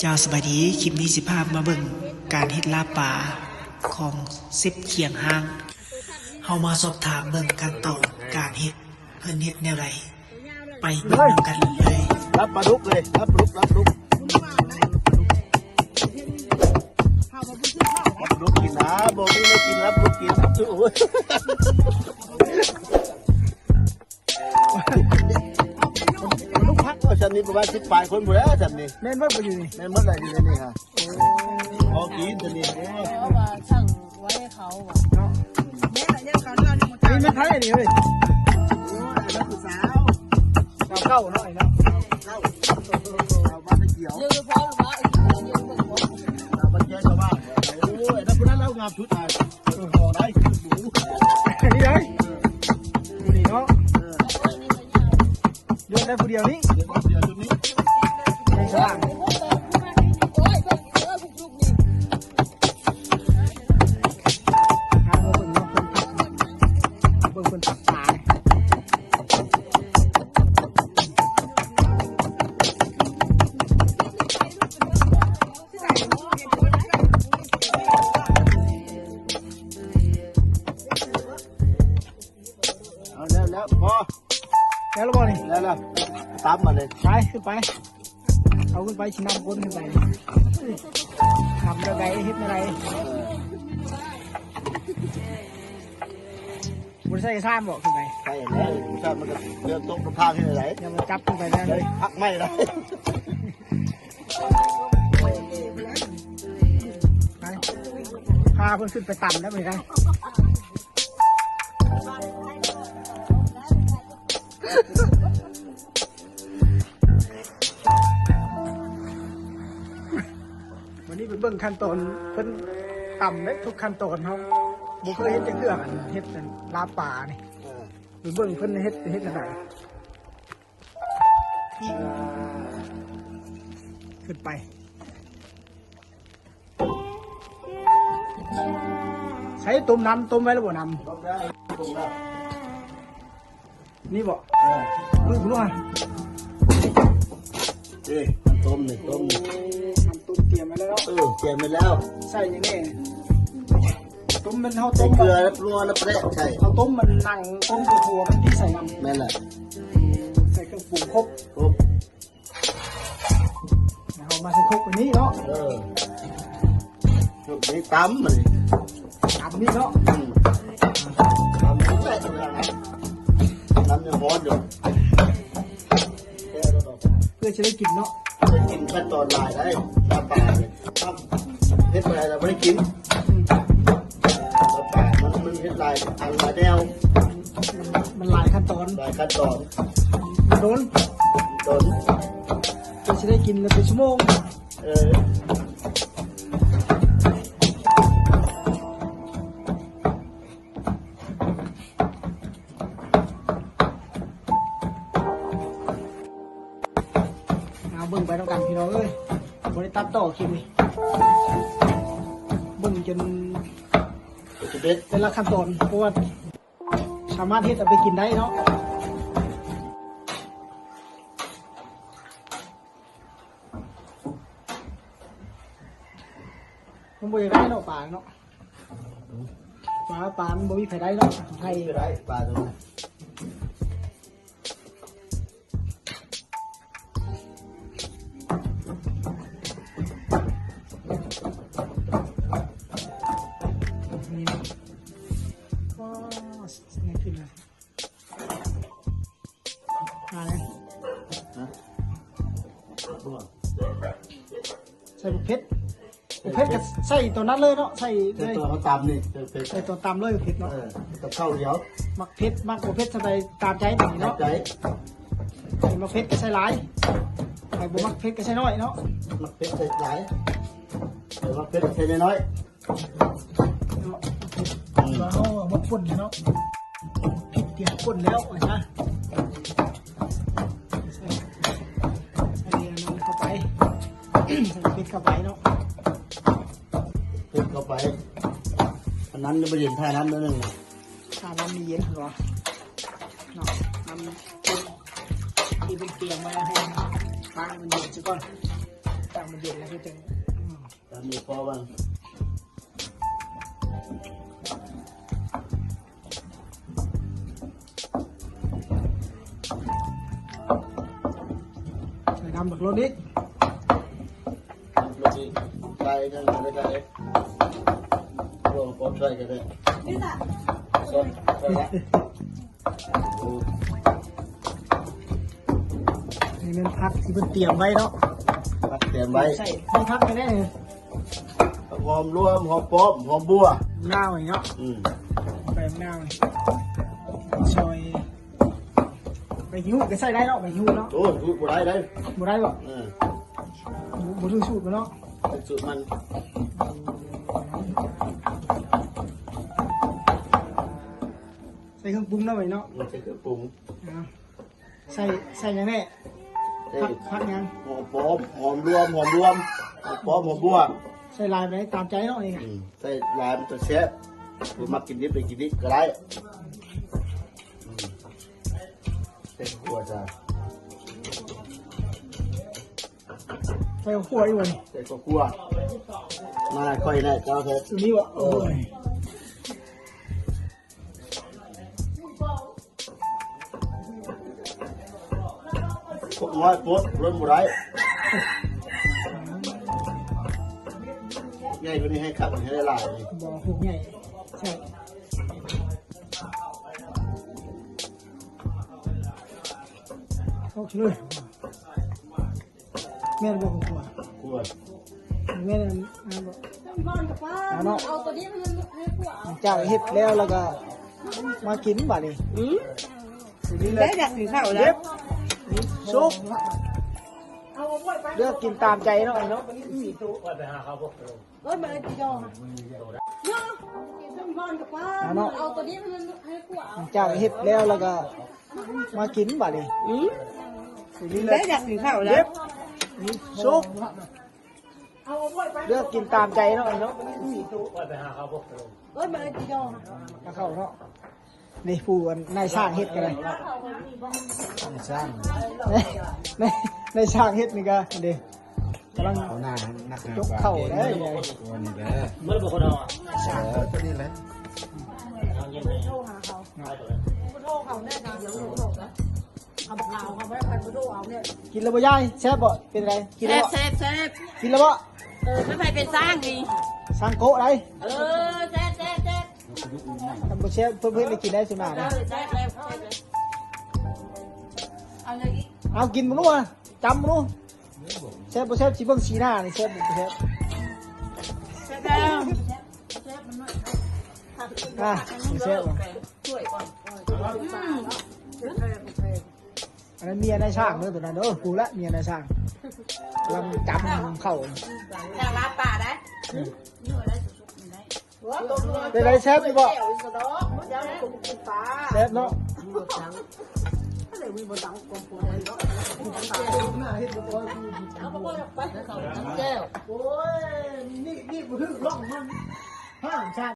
จ้าสบายดีคลิปนี้สิภาพมาเบิ่งการเฮ็ดลาบป่าของเซฟเคียงห้างเฮามาสอบถามเบิ่งกันต่อการเฮ็ดเพิ่นเฮ็ดแนวใดไปเบิ่งนำกันเลย รับปลาดุกเลยรับปลาดุกรับปลาดุกกินนะบอกนี่ไม่กินรับปลาดุกกินโอ้ยลูกพักว่าฉันนี่ประมาณ10 ปลายคนหมดแล้วฉันนี่แม่นว่าไปอยู่นี่แม่นว่าอะไรอยู่ในนี่ฮะพอกินฉันนี่เขาว่าสั่งไว้ให้เขาเนาะเนี่ยเขาเล่านี่มันไทยนี่เว้ยนักศึกษาเก่าเนาะไอ้เนาะเราบ้านเกี่ยว เรื่องพอหรือว่าไอ้ที่เรื่องพอ เราบ้านเกี่ยวชาวบ้านโอ้ยถ้าคนนั้นเรางามชุดไทยห่อได้หมูนี่เลยดูนี่เนาะโยนได้ผู้เดียวนี่เดี๋ยวชุดนี้ในฉลามแล้วพอแล้วบอลนี่แล้วตามมาเลยไปขึ้นไปเอาขึ้นไปชิ้นน้ำก้นขึ้นไปทำอะไรเฮ็ดอะไรบุษใส่ข้ามบอกขึ้นไปใช่แล้วผู้ชายมันก็เดินตกทางที่ไหนยังมันจับขึ้นไปได้เลยพักไม่ได้พาเพื่อนขึ้นไปต่ำได้ไหมได้วันนี้เป็นเบื้องขั้นตอนเพิ่นต่ำเลยทุกขั้นตอนเขาบุเคยเฮ็ดจะเกลือกันเฮ็ดเป็นลาป่านี่เป็นเบื้องเพิ่นเฮ็ดอะไรขึ้นไปใช้ต้มน้ำต้มไว้แล้วบ่น้ำนี่บ่ลูกลูกอ่ะต้มนี่ต้มน้ำต้มเตรียมไว้แล้วเตรียมไปแล้วใส่ยังไงต้มมันเขาต้มเกลือแล้วรัวแล้วเปรี้ยวใช่เขาต้มมันนั่งต้มกับหัวมันที่ใส่น้ำนั่นแหละใส่เครื่องปรุงครบแล้วเขามาใส่ครบแบบนี้เนาะลูกนี้ตำมันตำนี่เนาะตำไม่ได้ตำยังร้อนอยู่เพื่อจะได้กินเนาะจะกินขั้นตอนลายได้ตาป่าเนี่ยเฮ็ดอะไรเราไม่ได้กินตาป่ามันเฮ็ดลายอันลายแนวมันหลายขั้นตอนลายขั้นตอนโดนเพื่อจะได้กินเป็นชั่วโมงเบิ่งไปต้องการพี่น้องเอ้ยบริตัดต่อคลิปนี่เบิ่งจนเป็นละขั้นตอนเพราะว่าสามารถที่จะไปกินได้เนาะมันบ่อยได้เนาะป่าเนาะป่ามันบ่มีใครได้เนาะไทยไม่ได้ป่าตรงนี้นี่ขึ้นเลยมาเลยใส่บุกเพชรก็ใส่ตัวนั้นเลยเนาะใส่เลยตัวเขาตำนี่ใส่ตัวตำเลยบุกเพชรเนาะกับข้าวเดียวมักเพชรมักบุกเพชรใส่ตามใจหน่อยเนาะใส่มักเพชรก็ใส่หลายใส่บุมักเพชรก็ใส่น้อยเนาะมักเพชรใส่หลายมักเพชรใส่น้อยแล้วหมดฝุ่นเนาะเตรียมฝุ่นแล้วนะใส่มันเข้าไปใส่พริกเข้าไปเนาะพริกเข้าไปอันนั้นจะไปเย็นท่าน้ำนิดนึงท่าน้ำมีเย็นเหรอเนาะน้ำที่เป็นเตรียมมาให้ปลามันเดือดซะก่อน แต่ ากมันเย็นแล้วก็จะ ตอนนี้พอบ้าง ใส่น้ำบักรถนิด ลูกนี่ใส่กันได้กันเลยรวมปนใส่กันเลยสดใส่ละ นี่เป็นพักที่เป็นเตรียมไว้เนาะ ตักเตรียมไว้ ใส่ไม่พักไม่ได้เลย หอมรวมหอมป้อมหอมบัว หน้าอย่างเนาะ ไปหน้าซอยไปหิ้วก็ใส่ได้เนาะไปหิ้วเนาะ โอ้ยพูดบ่ได้เลย บ่ได้บ่ อืม บ่ถึงสูตรเนาะ เป็นสูตรมัน ใส่เครื่องปรุงเนาะไปเนาะ มันจะคือปรุง ใส่ยังแน่พักยัง หอมป้อมหอมรวมหอมป้อมหอมบัว ใส่ลายไปตามใจเนาะนี่ ใส่ลายมันจะแซ่บหรือมากินดิบไปกินดิบก็ได้ใส่ขัวจ้า ใส่ขั่วอยู่นี่ ใส่ขัวมาค่อยแน่เจ้าเถอะ ตัวนี้บ่โอ้ย พวกน้อยปดล้นบุไรง่ายกว่านี้ให้ขับมันให้ได้หลายเลย บ่หุบใหญ่ใช่โอเคเลยแม่นบ่ขั่ว ขัว แม่นบ่เนาะ เอาตัวนี้มันให้พวก หลังจากเฮ็ดแล้วแล้วก็มากินบัดนี้ได้อยากกินข้าวแล้วซุปเลือกกินตามใจเนาะเนาะ รถมันเลยจีดองเนาะเอาตัวนี้มันให้พวก หลังจากเฮ็ดแล้วแล้วก็มากินบัดนี้ได้อยากกินข้าวแล้วซุปเลือกกินตามใจเนาะเนาะ รถมันเลยจีดอง มาเข้าเนาะนี่ผู้นายสร้างเฮ็ดกันเลย สร้าง นายสร้างเฮ็ดนี่ก็เด้กำลัง เอาหน้านัก ยกเข้าได้ไง ตัวนี้แหละเมื่อบอกคนเอาตัวนี้แหละ โทษเขาเนี่ยนะเดี๋ยวโทษนะเอาข่าวเขาไว้ไปโทษเอาเนี่ย กินแล้วบ่ยายแซ่บบ่เป็นไรกิน เซ แล้ว ฟ บ่ เซฟเซฟ กินแล้วบ่ ไม่ไปเป็นสร้างนี่ สร้างโกะได้ เซฟเซฟเซฟ ทำบ่แซ่บเพิ่นได้กินได้สุนา เซ นะ ฟเซฟเลยเอาเลยอีก เอากินบ่รู้อ่ะจำบ่รู้แซ่บบ่แซ่บสิเบิ่งสีหน้านี่แซ่บบ่แซ่บ เซฟแล้ว อ่ะแซ่บบ่ ช่วยก่อน อันนั้นเมียนายช่างเด้อตัวนั้นเด้อกูละเมียนายช่างกำลังจำเข้า อยากรับป่าได้ เป็นไรแซ่บอยู่บ่แซ่บเนาะ เอาไปไปเขาแก้ว โอ้ยนี่บ่ถึงร่องมันห้างชาติ